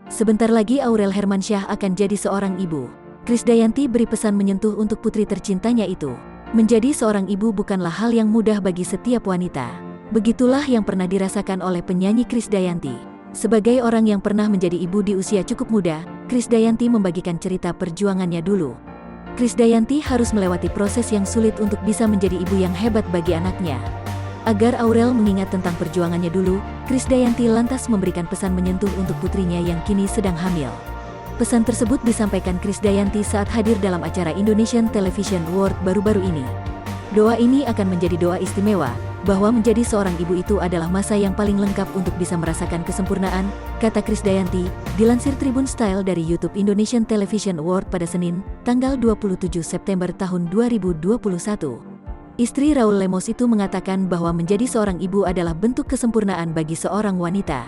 Sebentar lagi Aurel Hermansyah akan jadi seorang ibu. Krisdayanti beri pesan menyentuh untuk putri tercintanya itu. Menjadi seorang ibu bukanlah hal yang mudah bagi setiap wanita. Begitulah yang pernah dirasakan oleh penyanyi Krisdayanti. Sebagai orang yang pernah menjadi ibu di usia cukup muda, Krisdayanti membagikan cerita perjuangannya dulu. Krisdayanti harus melewati proses yang sulit untuk bisa menjadi ibu yang hebat bagi anaknya. Agar Aurel mengingat tentang perjuangannya dulu, Krisdayanti lantas memberikan pesan menyentuh untuk putrinya yang kini sedang hamil. Pesan tersebut disampaikan Krisdayanti saat hadir dalam acara Indonesian Television Award baru-baru ini. Doa ini akan menjadi doa istimewa, bahwa menjadi seorang ibu itu adalah masa yang paling lengkap untuk bisa merasakan kesempurnaan, kata Krisdayanti, dilansir Tribun Style dari YouTube Indonesian Television Award pada Senin, tanggal 27 September tahun 2021. Istri Raul Lemos itu mengatakan bahwa menjadi seorang ibu adalah bentuk kesempurnaan bagi seorang wanita.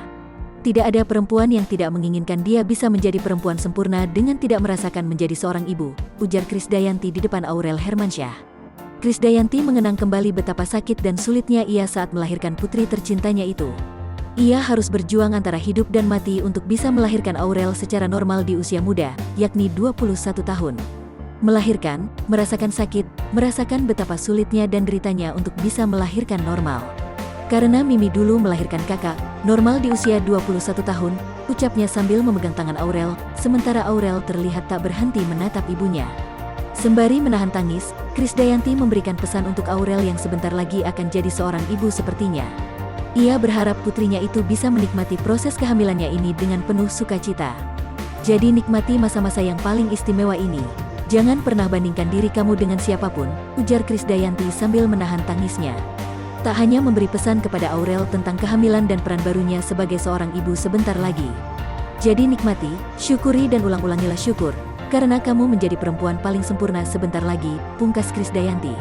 Tidak ada perempuan yang tidak menginginkan dia bisa menjadi perempuan sempurna dengan tidak merasakan menjadi seorang ibu, ujar Krisdayanti di depan Aurel Hermansyah. Krisdayanti mengenang kembali betapa sakit dan sulitnya ia saat melahirkan putri tercintanya itu. Ia harus berjuang antara hidup dan mati untuk bisa melahirkan Aurel secara normal di usia muda, yakni 21 tahun. Melahirkan, merasakan sakit, merasakan betapa sulitnya dan deritanya untuk bisa melahirkan normal. Karena Mimi dulu melahirkan kakak, normal di usia 21 tahun, ucapnya sambil memegang tangan Aurel, sementara Aurel terlihat tak berhenti menatap ibunya. Sembari menahan tangis, Krisdayanti memberikan pesan untuk Aurel yang sebentar lagi akan jadi seorang ibu sepertinya. Ia berharap putrinya itu bisa menikmati proses kehamilannya ini dengan penuh sukacita. Jadi nikmati masa-masa yang paling istimewa ini. Jangan pernah bandingkan diri kamu dengan siapapun, ujar Krisdayanti sambil menahan tangisnya. Tak hanya memberi pesan kepada Aurel tentang kehamilan dan peran barunya sebagai seorang ibu sebentar lagi. Jadi nikmati, syukuri dan ulang-ulangilah syukur, karena kamu menjadi perempuan paling sempurna sebentar lagi, pungkas Krisdayanti.